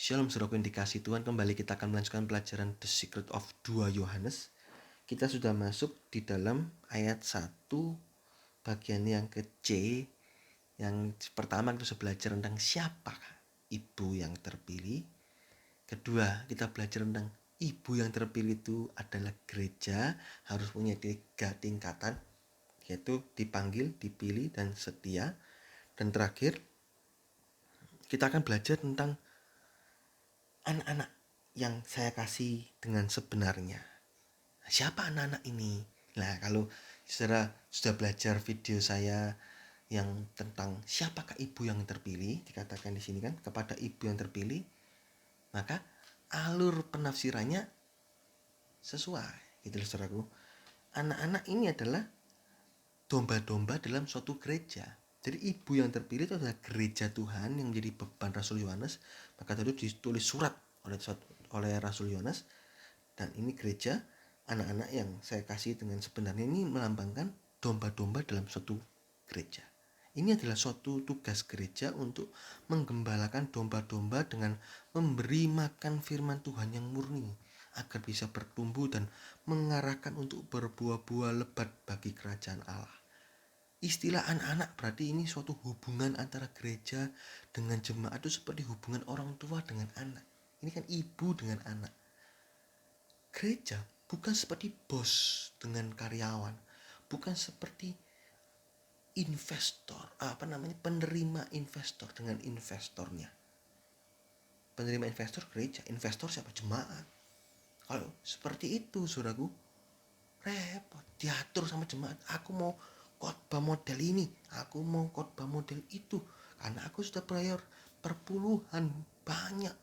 Shalom saudaraku yang dikasih Tuhan, kembali kita akan melanjutkan pelajaran The Secret of 2 Yohanes. Kita sudah masuk di dalam ayat 1 bagian yang ke C. Yang pertama kita sudah belajar tentang siapa ibu yang terpilih. Kedua, kita belajar tentang ibu yang terpilih itu adalah gereja, harus punya 3 tingkatan, yaitu dipanggil, dipilih, dan setia. Dan terakhir, kita akan belajar tentang anak-anak yang saya kasih dengan sebenarnya. Siapa anak-anak ini? Nah, kalau saudara sudah belajar video saya yang tentang siapakah ibu yang terpilih, dikatakan di sini kan kepada ibu yang terpilih, maka alur penafsirannya sesuai. Gitu loh saudaraku. Anak-anak ini adalah domba-domba dalam suatu gereja. Jadi ibu yang terpilih itu adalah gereja Tuhan yang menjadi beban Rasul Yohanes. Maka tadi ditulis surat oleh Rasul Yohanes. Dan ini gereja, anak-anak yang saya kasih dengan sebenarnya ini melambangkan domba-domba dalam suatu gereja. Ini adalah suatu tugas gereja untuk menggembalakan domba-domba dengan memberi makan firman Tuhan yang murni agar bisa bertumbuh dan mengarahkan untuk berbuah-buah lebat bagi kerajaan Allah. Istilah anak-anak berarti ini suatu hubungan antara gereja dengan jemaat, itu seperti hubungan orang tua dengan anak. Ini kan ibu dengan anak. Gereja bukan seperti bos dengan karyawan, bukan seperti penerima investor dengan investornya. Penerima investor gereja, investor siapa? Jemaat. Kalau seperti itu, saudaraku, repot diatur sama jemaat. Aku mau khotbah model ini, aku mau khotbah model itu, karena aku sudah bayar perpuluhan banyak.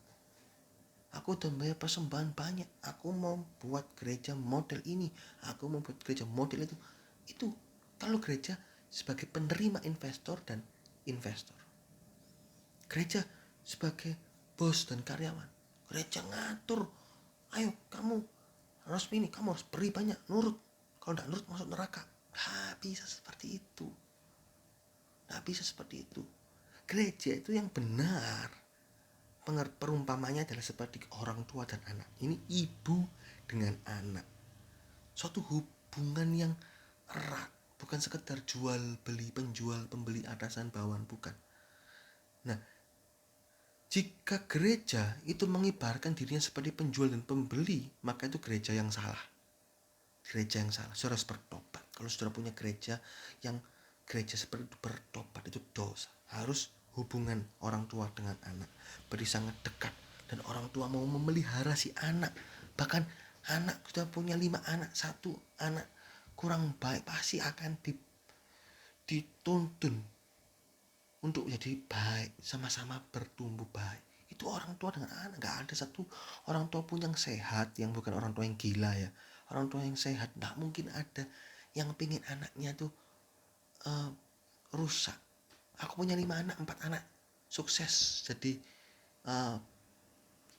Aku udah bayar persembahan banyak. Aku mau buat gereja model ini, aku mau buat gereja model itu. Itu kalau gereja sebagai penerima investor dan investor. Gereja sebagai bos dan karyawan. Gereja ngatur. Ayo kamu harus ini, kamu harus beri banyak, nurut. Kalau tidak nurut masuk neraka. Nggak bisa seperti itu. Nggak bisa seperti itu. Gereja itu yang benar. Perumpamannya adalah seperti orang tua dan anak. Ini ibu dengan anak. Suatu hubungan yang erat, bukan sekedar jual beli, penjual pembeli atasan bawahan, bukan. Nah, jika gereja itu mengibarkan dirinya seperti penjual dan pembeli, maka itu gereja yang salah. Gereja yang salah. Saudara harus bertobat. Kalau saudara punya gereja yang gereja seperti itu, bertobat itu dosa. Harus hubungan orang tua dengan anak beri sangat dekat, dan orang tua mau memelihara si anak. Bahkan anak sudah punya 5 anak, 1 anak kurang baik pasti akan dituntun untuk jadi baik, sama-sama bertumbuh baik. Itu orang tua dengan anak. Gak ada satu orang tua pun yang sehat yang bukan orang tua yang gila ya. Orang tua yang sehat, gak mungkin ada yang pingin anaknya tuh rusak. Aku punya 5 anak, 4 anak sukses jadi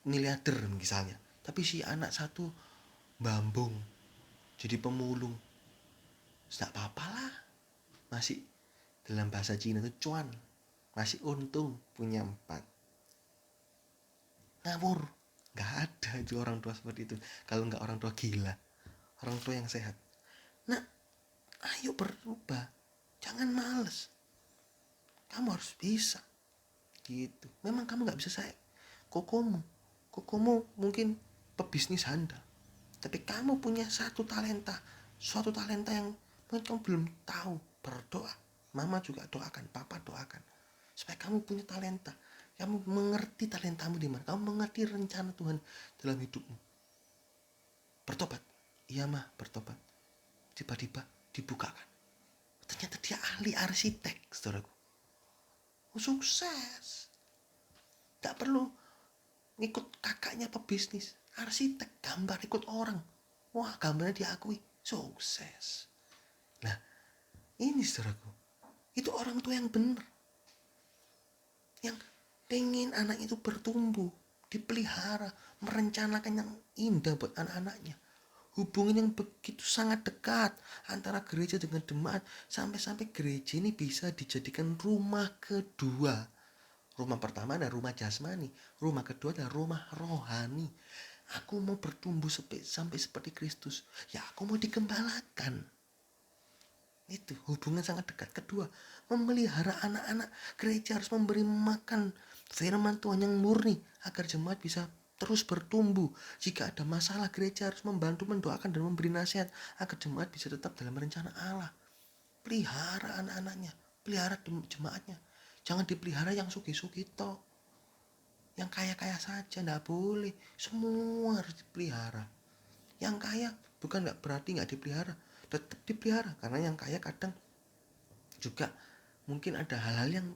miliarder misalnya, tapi si anak 1 bambung jadi pemulung, tidak apa-apa lah, masih dalam bahasa Cina itu cuan, masih untung punya 4. Ngawur, nggak ada itu orang tua seperti itu kalau nggak orang tua gila, orang tua yang sehat. Nah, ayo berubah, jangan males, kamu harus bisa gitu. Memang kamu nggak bisa saya kokomu mungkin pebisnis handal, tapi kamu punya suatu talenta yang mungkin kamu belum tahu. Berdoa, mama juga doakan, papa doakan, supaya kamu punya talenta, kamu mengerti talentamu di mana, kamu mengerti rencana Tuhan dalam hidupmu. Bertobat, iya mah bertobat, tiba-tiba dibukakan, ternyata dia ahli arsitek, saudaraku. Sukses, gak perlu ngikut kakaknya pebisnis, arsitek, gambar ikut orang, wah gambarnya diakui, sukses. Nah, ini saudaraku, itu orang tua yang benar, yang pengen anak itu bertumbuh, dipelihara, merencanakan yang indah buat anak-anaknya. Hubungan yang begitu sangat dekat antara gereja dengan jemaat, sampai-sampai gereja ini bisa dijadikan rumah kedua, Rumah pertama adalah rumah jasmani, rumah kedua adalah rumah rohani. Aku mau bertumbuh sampai seperti Kristus, ya aku mau digembalakan. Itu hubungan sangat dekat. Kedua, memelihara anak-anak. Gereja harus memberi makan firman Tuhan yang murni agar jemaat bisa terus bertumbuh. Jika ada masalah, gereja harus membantu, mendoakan dan memberi nasihat agar jemaat bisa tetap dalam rencana Allah. Pelihara anak-anaknya, pelihara jemaatnya. Jangan dipelihara yang sugi-sugi toh, yang kaya-kaya saja, nggak boleh. Semua harus dipelihara. Yang kaya bukan nggak berarti nggak dipelihara, tetap dipelihara, karena yang kaya kadang juga mungkin ada hal-hal yang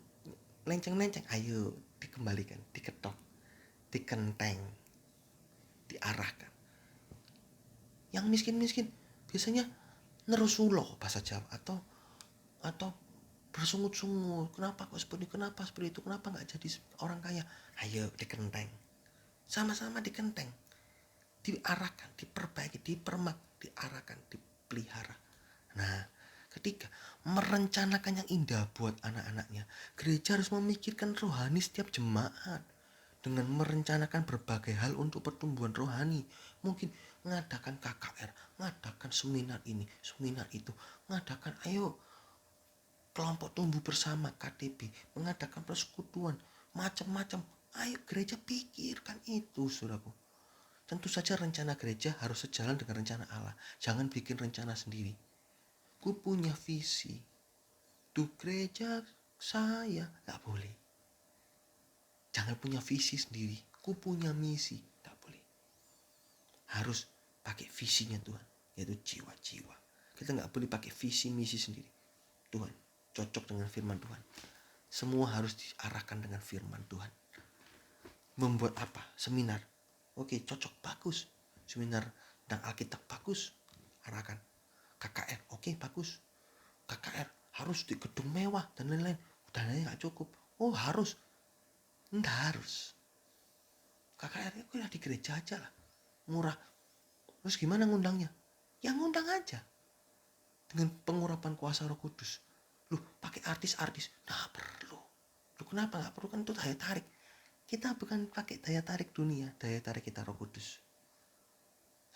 lenceng-lenceng. Ayo dikembalikan, diketok, dikenteng, diarahkan. Yang miskin-miskin biasanya nerusulo bahasa Jawa, atau bersungut-sungut, kenapa kok seperti itu, kenapa nggak jadi orang kaya. Ayo dikenteng, sama-sama dikenteng, diarahkan, diperbaiki, diarahkan, dipelihara. Nah, ketiga, merencanakan yang indah buat anak-anaknya. Gereja harus memikirkan rohani setiap jemaat dengan merencanakan berbagai hal untuk pertumbuhan rohani. Mungkin mengadakan KKR, mengadakan seminar ini, seminar itu, mengadakan ayo kelompok tumbuh bersama KTB, mengadakan persekutuan, macam-macam. Ayo gereja pikirkan itu, saudaraku. Tentu saja rencana gereja harus sejalan dengan rencana Allah. Jangan bikin rencana sendiri. Ku punya visi, tuh gereja saya, gak boleh. Jangan punya visi sendiri. Ku punya misi, gak boleh. Harus pakai visinya Tuhan, yaitu jiwa-jiwa. Kita gak boleh pakai visi misi sendiri. Tuhan cocok dengan firman Tuhan. Semua harus diarahkan dengan firman Tuhan. Membuat apa? Seminar. Oke, cocok, bagus. Seminar tentang Alkitab, bagus. Arahkan. KKR, oke, bagus. KKR harus di gedung mewah dan lain-lain. Dananya gak cukup. Oh, harus. Nggak harus. KKR itu ya di gereja aja lah. Murah. Terus gimana ngundangnya? Ya ngundang aja. Dengan pengurapan kuasa Roh Kudus. Loh, pakai artis-artis. Nggak perlu. Loh, kenapa nggak perlu? Kan itu daya tarik. Kita bukan pakai daya tarik dunia. Daya tarik kita Roh Kudus.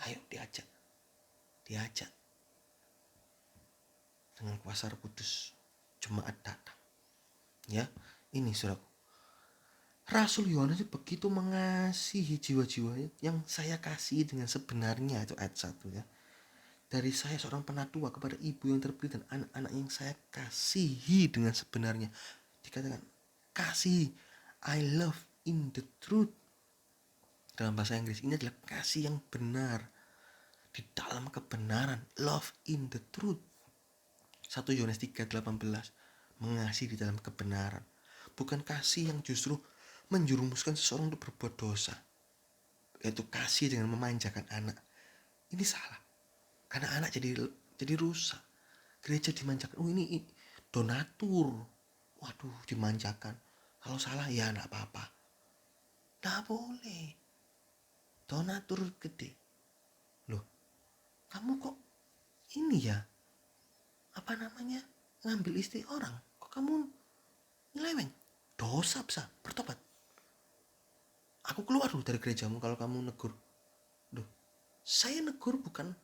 Ayo diajak. Dengan kuasa Roh Kudus. Jemaat datang. Ya, ini saudaraku. Rasul Yohanes begitu mengasihi jiwa-jiwa yang saya kasih dengan sebenarnya, itu ayat 1 ya. Dari saya seorang penatua kepada ibu yang terpilih dan anak-anak yang saya kasihi dengan sebenarnya. Dikatakan kasih, I love in the truth. Dalam bahasa Inggris ini adalah kasih yang benar, di dalam kebenaran, love in the truth. 1 Yohanes 3:18, mengasihi di dalam kebenaran. Bukan kasih yang justru menjerumuskan seseorang untuk berbuat dosa, yaitu kasih dengan memanjakan anak. Ini salah, karena anak jadi rusak. Gereja dimanjakan, ini donatur, waduh dimanjakan. Kalau salah ya enggak apa-apa, enggak boleh. Donatur gede. Loh, kamu kok ini ya, ngambil istri orang, kok kamu nyeleweng? Dosa, bisa bertobat. Aku keluar dulu dari gerejamu kalau kamu negur. Loh, saya negur bukan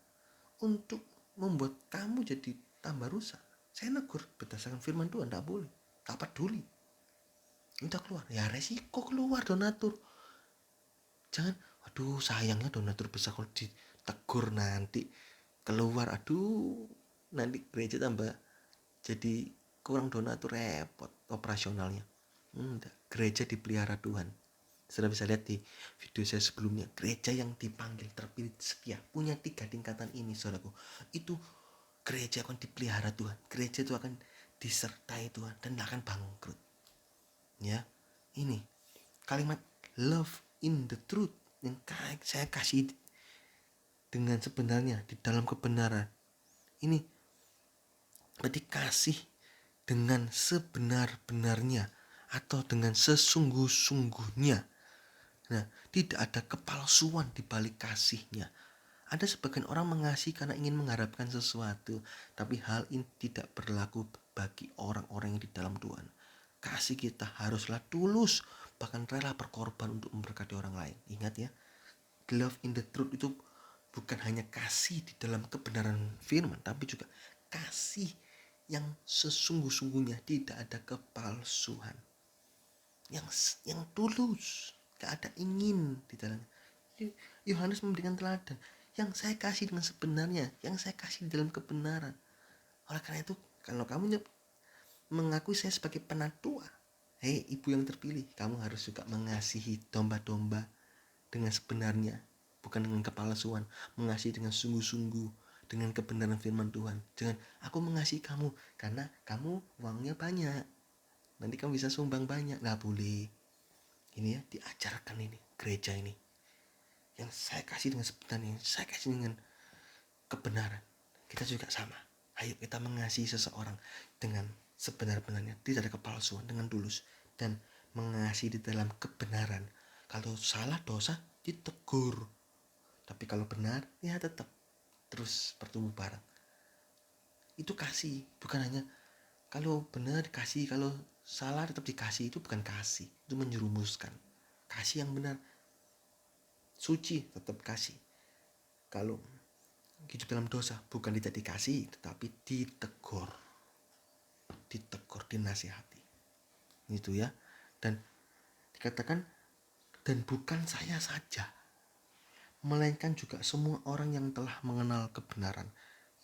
untuk membuat kamu jadi tambah rusak. Saya negur berdasarkan firman Tuhan, tidak boleh, tak peduli. Udah keluar, ya resiko keluar donatur. Jangan, aduh sayangnya donatur besar, kalau ditegur nanti keluar, aduh nanti gereja tambah jadi kurang donatur, repot operasionalnya. Gereja dipelihara Tuhan. Sudah bisa lihat di video saya sebelumnya, gereja yang dipanggil, terpilih, setia, punya 3 tingkatan ini, saudaraku. Itu gereja akan dipelihara Tuhan. Gereja itu akan disertai Tuhan dan tidak akan bangkrut. Ya, ini kalimat love in the truth yang saya kasih dengan sebenarnya, di dalam kebenaran. Ini berarti kasih dengan sebenar-benarnya atau dengan sesungguh-sungguhnya. Nah, tidak ada kepalsuan di balik kasihnya. Ada sebagian orang mengasihi karena ingin mengharapkan sesuatu, tapi hal ini tidak berlaku bagi orang-orang yang di dalam Tuhan. kasih kita haruslah tulus, bahkan rela berkorban untuk memberkati orang lain. Ingat ya, love in the truth itu bukan hanya kasih di dalam kebenaran firman, tapi juga kasih yang sesungguh-sungguhnya, tidak ada kepalsuan, yang tulus, gak ada ingin di dalamnya. Yohanes memberikan teladan, yang saya kasih dengan sebenarnya, yang saya kasih di dalam kebenaran. Oleh karena itu, kalau kamu mengakui saya sebagai penatua, hei ibu yang terpilih, kamu harus juga mengasihi domba-domba dengan sebenarnya, bukan dengan kepalsuan. Mengasihi dengan sungguh-sungguh, dengan kebenaran firman Tuhan. Jangan aku mengasihi kamu karena kamu uangnya banyak, nanti kamu bisa sumbang banyak. Nggak boleh. Ini ya, diajarkan ini gereja ini. Yang saya kasih dengan sebenarnya, saya kasih dengan kebenaran. Kita juga sama. Ayo kita mengasihi seseorang dengan sebenar-benarnya, tidak ada kepalsuan, dengan tulus, dan mengasihi di dalam kebenaran. Kalau salah dosa ditegur, tapi kalau benar ya tetap terus bertumbuh bareng. Itu kasih, bukan hanya kalau benar dikasih, kalau salah tetap dikasih. Itu bukan kasih, itu menjerumuskan. Kasih yang benar, suci, tetap kasih. Kalau hidup dalam dosa, bukan tidak dikasih, tetapi ditegur, dinasihati. Itu ya. Dan dikatakan, dan bukan saya saja, melainkan juga semua orang yang telah mengenal kebenaran.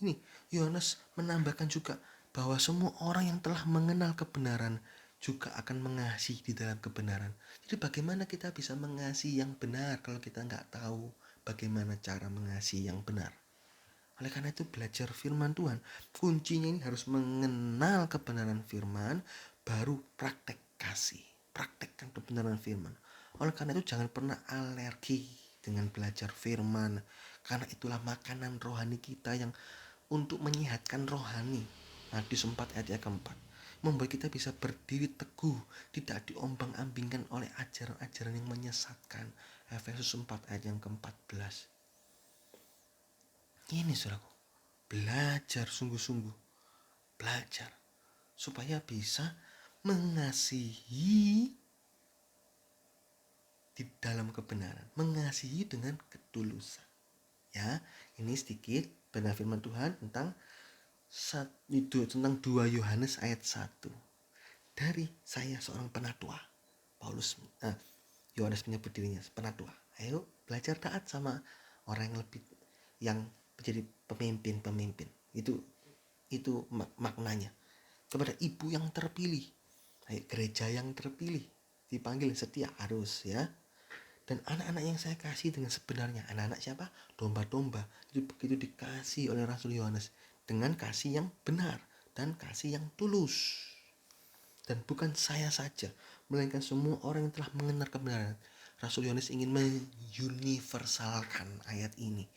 Ini Yohanes menambahkan juga bahwa semua orang yang telah mengenal kebenaran juga akan mengasihi di dalam kebenaran. Jadi bagaimana kita bisa mengasihi yang benar kalau kita nggak tahu bagaimana cara mengasihi yang benar? Oleh karena itu belajar firman Tuhan, kuncinya ini harus mengenal kebenaran firman, baru praktek kasih, praktekkan kebenaran firman. Oleh karena itu jangan pernah alergi dengan belajar firman, karena itulah makanan rohani kita yang untuk menyehatkan rohani. Matius 4 ayat yang keempat, membuat kita bisa berdiri teguh, tidak diombang-ambingkan oleh ajaran-ajaran yang menyesatkan. Efesus 4 ayat yang ke-14. Ini saudaraku, belajar sungguh-sungguh, belajar supaya bisa mengasihi di dalam kebenaran, mengasihi dengan ketulusan. Ya, ini sedikit benar firman Tuhan tentang 2 Yohanes ayat 1. Dari saya seorang penatua. Yohanes menyebut dirinya penatua. Ayo belajar taat sama orang yang menjadi pemimpin. Itu maknanya. Kepada ibu yang terpilih, gereja yang terpilih, dipanggil setia harus ya. Dan anak-anak yang saya kasih dengan sebenarnya, anak-anak siapa? Domba-domba. Jadi begitu dikasih oleh Rasul Yohanes dengan kasih yang benar dan kasih yang tulus. Dan bukan saya saja, melainkan semua orang yang telah mengenal kebenaran. Rasul Yohanes ingin menguniversalkan ayat ini.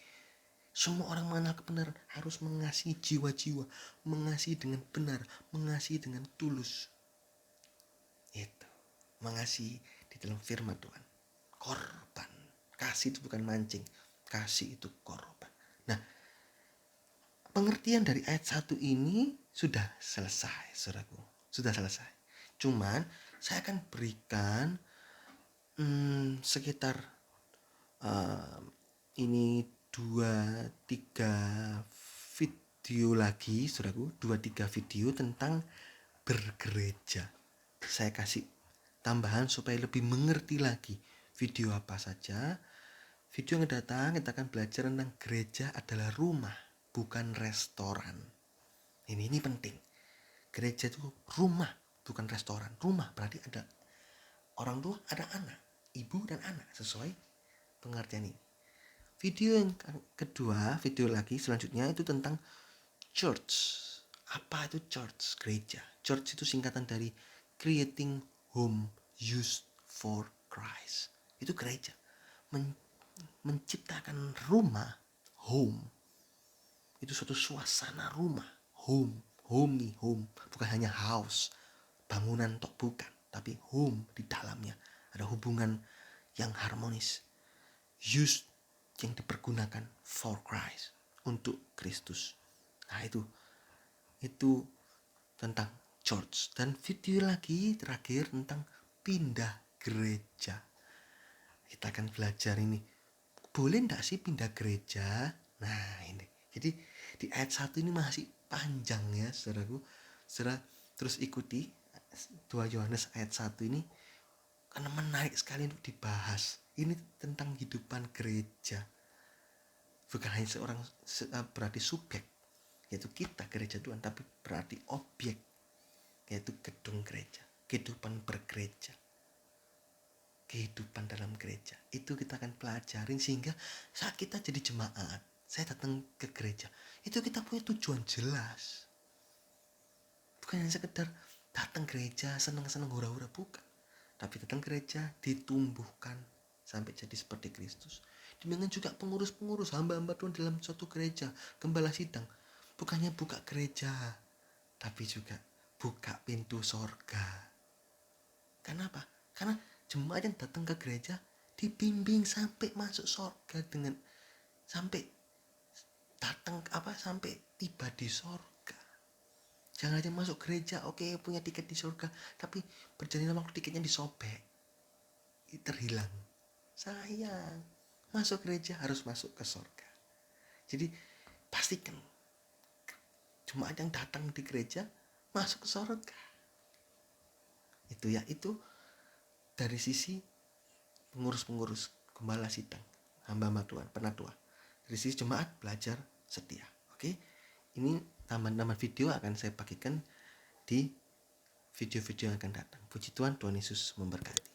Semua orang mengenal kebenaran harus mengasihi jiwa-jiwa, mengasihi dengan benar, mengasihi dengan tulus. Itu, mengasihi di dalam firman Tuhan. Korban. Kasih itu bukan mancing, kasih itu korban. Nah, pengertian dari ayat 1 ini sudah selesai, saudaraku. Sudah selesai. Cuman saya akan berikan sekitar ini 2-3 video lagi, saudaraku. 2-3 video tentang bergereja. Saya kasih tambahan supaya lebih mengerti lagi video apa saja. Video yang datang kita akan belajar tentang gereja adalah rumah, bukan restoran. Ini penting. Gereja itu rumah, bukan restoran. Rumah berarti ada orang tua, ada anak, ibu dan anak, sesuai pengertian ini. Video yang kedua, video lagi selanjutnya itu tentang church. Apa itu church? Gereja. Church itu singkatan dari creating home used for Christ. Itu gereja. Menciptakan rumah, home. Itu suatu suasana rumah, home, home, bukan hanya house, bangunan tok, bukan, tapi home, di dalamnya ada hubungan yang harmonis, used, yang dipergunakan for Christ, untuk Kristus. Nah itu tentang church. Dan video lagi terakhir tentang pindah gereja. Kita akan belajar ini, boleh enggak sih pindah gereja? Nah ini, jadi di ayat 1 ini masih panjang ya saudaraku. Saudara terus ikuti 2 Yohanes ayat 1 ini, karena menarik sekali untuk dibahas. Ini tentang kehidupan gereja, bukan hanya seorang berarti subjek, yaitu kita gereja Tuhan, tapi berarti objek, yaitu gedung gereja, kehidupan bergereja, kehidupan dalam gereja. Itu kita akan pelajarin, sehingga saat kita jadi jemaat, saya datang ke gereja, itu kita punya tujuan jelas, bukan hanya sekedar datang gereja senang-senang hura-hura, bukan, tapi datang gereja ditumbuhkan sampai jadi seperti Kristus. Demikian juga pengurus-pengurus, hamba-hamba Tuhan dalam suatu gereja, gembala sidang, bukannya buka gereja, tapi juga buka pintu sorga. Kenapa? Karena jemaat yang datang ke gereja dibimbing sampai masuk sorga, dengan sampai datang sampai tiba di sorga. Jangan aja masuk gereja, oke, punya tiket di sorga, tapi berjalan waktu tiketnya disobek, terhilang. Sayang. Masuk gereja harus masuk ke sorga. Jadi pastikan jemaat yang datang di gereja masuk ke sorga. Itu dari sisi pengurus-pengurus, gembala sidang, hamba-hamba Tuhan, penatua. Dari sisi jemaat belajar setia. Oke, ini tambahan video akan saya bagikan di video-video yang akan datang. Puji Tuhan, Tuhan Yesus memberkati.